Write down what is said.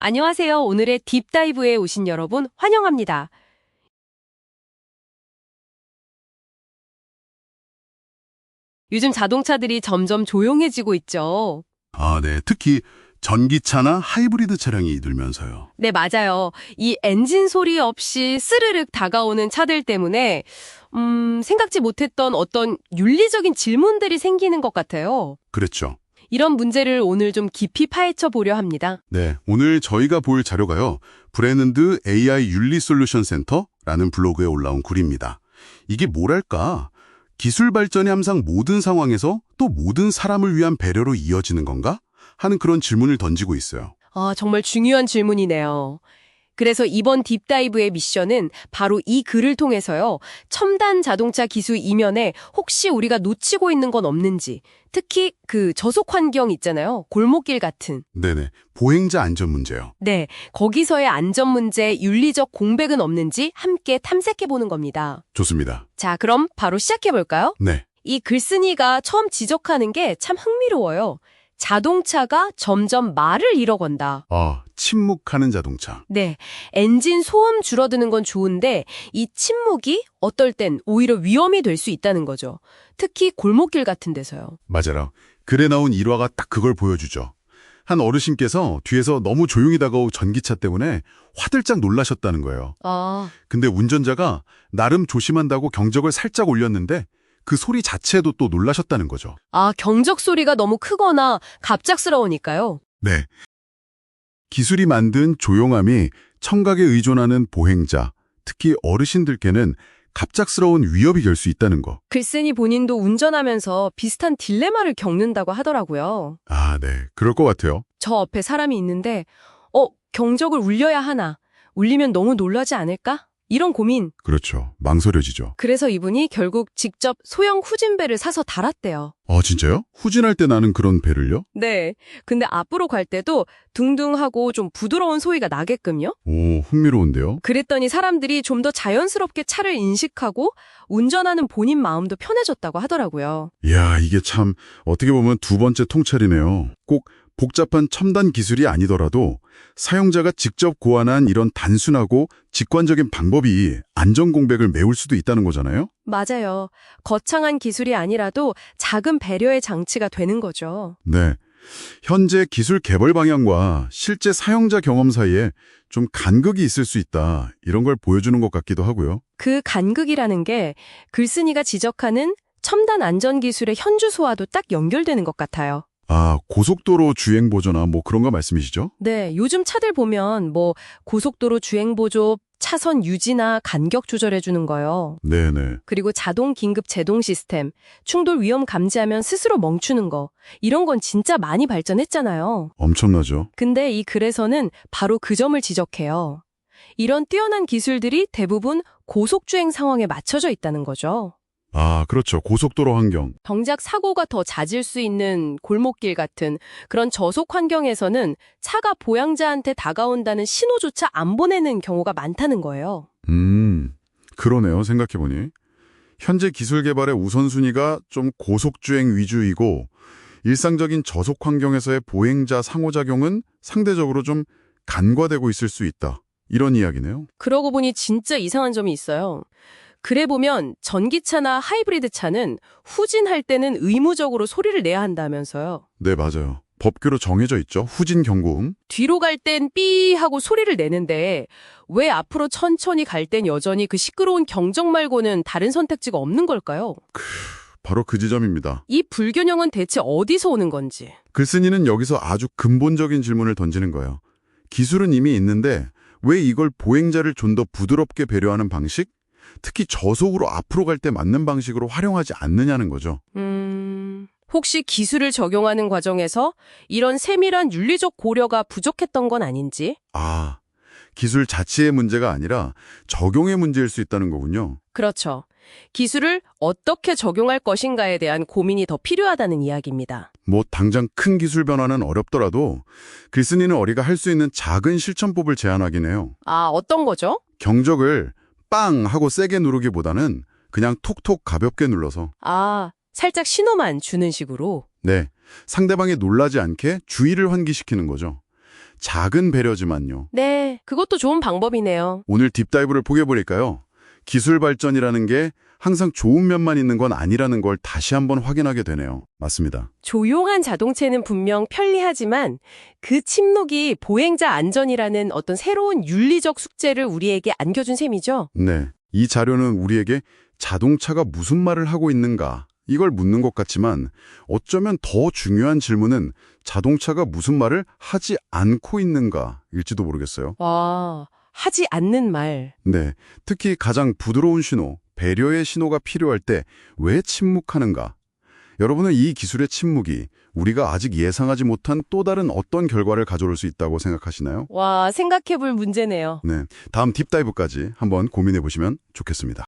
안녕하세요. 오늘의 딥다이브에 오신 여러분 환영합니다. 요즘 자동차들이 점점 조용해지고 있죠. 네. 특히 전기차나 하이브리드 차량이 늘면서요. 네, 맞아요. 이 엔진 소리 없이 스르륵 다가오는 차들 때문에 생각지 못했던 어떤 윤리적인 질문들이 생기는 것 같아요. 그랬죠. 이런 문제를 오늘 좀 깊이 파헤쳐 보려 합니다. 네. 오늘 저희가 볼 자료가요. 브레는드 AI 윤리 솔루션 센터라는 블로그에 올라온 글입니다. 이게 뭐랄까? 기술 발전이 항상 모든 상황에서 또 모든 사람을 위한 배려로 이어지는 건가? 하는 그런 질문을 던지고 있어요. 정말 중요한 질문이네요. 그래서 이번 딥다이브의 미션은 바로 이 글을 통해서요. 첨단 자동차 기술 이면에 혹시 우리가 놓치고 있는 건 없는지, 특히 그 저속 환경 있잖아요. 골목길 같은. 네네. 보행자 안전 문제요. 네, 거기서의 안전 문제, 윤리적 공백은 없는지 함께 탐색해 보는 겁니다. 좋습니다. 자, 그럼 바로 시작해 볼까요? 네. 이 글쓴이가 처음 지적하는 게 참 흥미로워요. 자동차가 점점 말을 잃어간다. 침묵하는 자동차. 네, 엔진 소음 줄어드는 건 좋은데 이 침묵이 어떨 땐 오히려 위험이 될 수 있다는 거죠. 특히 골목길 같은 데서요. 맞아요. 글에 나온 일화가 딱 그걸 보여주죠. 한 어르신께서 뒤에서 너무 조용히 다가온 전기차 때문에 화들짝 놀라셨다는 거예요. 근데 운전자가 나름 조심한다고 경적을 살짝 올렸는데 그 소리 자체도 또 놀라셨다는 거죠. 경적 소리가 너무 크거나 갑작스러우니까요. 네. 기술이 만든 조용함이 청각에 의존하는 보행자, 특히 어르신들께는 갑작스러운 위협이 될 수 있다는 거. 글쓴이 본인도 운전하면서 비슷한 딜레마를 겪는다고 하더라고요. 네. 그럴 것 같아요. 저 옆에 사람이 있는데 경적을 울려야 하나? 울리면 너무 놀라지 않을까? 이런 고민. 그렇죠. 망설여지죠. 그래서 이분이 결국 직접 소형 후진배를 사서 달았대요. 진짜요? 후진할 때 나는 그런 배를요? 네. 근데 앞으로 갈 때도 둥둥하고 좀 부드러운 소리가 나게끔요. 흥미로운데요? 그랬더니 사람들이 좀 더 자연스럽게 차를 인식하고 운전하는 본인 마음도 편해졌다고 하더라고요. 이야, 이게 참 어떻게 보면 두 번째 통찰이네요. 꼭 복잡한 첨단 기술이 아니더라도 사용자가 직접 고안한 이런 단순하고 직관적인 방법이 안전 공백을 메울 수도 있다는 거잖아요? 맞아요. 거창한 기술이 아니라도 작은 배려의 장치가 되는 거죠. 네. 현재 기술 개발 방향과 실제 사용자 경험 사이에 좀 간극이 있을 수 있다. 이런 걸 보여주는 것 같기도 하고요. 그 간극이라는 게 글쓴이가 지적하는 첨단 안전 기술의 현주소와도 딱 연결되는 것 같아요. 고속도로 주행 보조나 그런 거 말씀이시죠? 네, 요즘 차들 보면 고속도로 주행 보조, 차선 유지나 간격 조절해 주는 거요. 네네. 그리고 자동 긴급 제동 시스템, 충돌 위험 감지하면 스스로 멈추는 거. 이런 건 진짜 많이 발전했잖아요. 엄청나죠. 근데 이 글에서는 바로 그 점을 지적해요. 이런 뛰어난 기술들이 대부분 고속주행 상황에 맞춰져 있다는 거죠. 그렇죠. 고속도로 환경. 정작 사고가 더 잦을 수 있는 골목길 같은 그런 저속 환경에서는 차가 보행자한테 다가온다는 신호조차 안 보내는 경우가 많다는 거예요. 그러네요. 생각해보니. 현재 기술 개발의 우선순위가 좀 고속주행 위주이고 일상적인 저속 환경에서의 보행자 상호작용은 상대적으로 좀 간과되고 있을 수 있다. 이런 이야기네요. 그러고 보니 진짜 이상한 점이 있어요. 글에 보면 전기차나 하이브리드 차는 후진할 때는 의무적으로 소리를 내야 한다면서요. 네, 맞아요. 법규로 정해져 있죠. 후진 경고음. 뒤로 갈 땐 삐 하고 소리를 내는데 왜 앞으로 천천히 갈 땐 여전히 그 시끄러운 경적 말고는 다른 선택지가 없는 걸까요? 바로 그 지점입니다. 이 불균형은 대체 어디서 오는 건지. 글쓴이는 여기서 아주 근본적인 질문을 던지는 거예요. 기술은 이미 있는데 왜 이걸 보행자를 좀 더 부드럽게 배려하는 방식? 특히 저속으로 앞으로 갈 때 맞는 방식으로 활용하지 않느냐는 거죠. 혹시 기술을 적용하는 과정에서 이런 세밀한 윤리적 고려가 부족했던 건 아닌지? 기술 자체의 문제가 아니라 적용의 문제일 수 있다는 거군요. 그렇죠. 기술을 어떻게 적용할 것인가에 대한 고민이 더 필요하다는 이야기입니다. 당장 큰 기술 변화는 어렵더라도 글쓴이는 우리가 할 수 있는 작은 실천법을 제안하긴 해요. 어떤 거죠? 경적을 빵 하고 세게 누르기보다는 그냥 톡톡 가볍게 눌러서 살짝 신호만 주는 식으로. 네, 상대방이 놀라지 않게 주의를 환기시키는 거죠. 작은 배려지만요. 네, 그것도 좋은 방법이네요. 오늘 딥다이브를 포개보니까요. 기술 발전이라는 게 항상 좋은 면만 있는 건 아니라는 걸 다시 한번 확인하게 되네요. 맞습니다. 조용한 자동체는 분명 편리하지만 그 침묵이 보행자 안전이라는 어떤 새로운 윤리적 숙제를 우리에게 안겨준 셈이죠. 네. 이 자료는 우리에게 자동차가 무슨 말을 하고 있는가 이걸 묻는 것 같지만 어쩌면 더 중요한 질문은 자동차가 무슨 말을 하지 않고 있는가일지도 모르겠어요. 와, 하지 않는 말. 네. 특히 가장 부드러운 신호, 배려의 신호가 필요할 때 왜 침묵하는가? 여러분은 이 기술의 침묵이 우리가 아직 예상하지 못한 또 다른 어떤 결과를 가져올 수 있다고 생각하시나요? 와, 생각해볼 문제네요. 네. 다음 딥다이브까지 한번 고민해 보시면 좋겠습니다.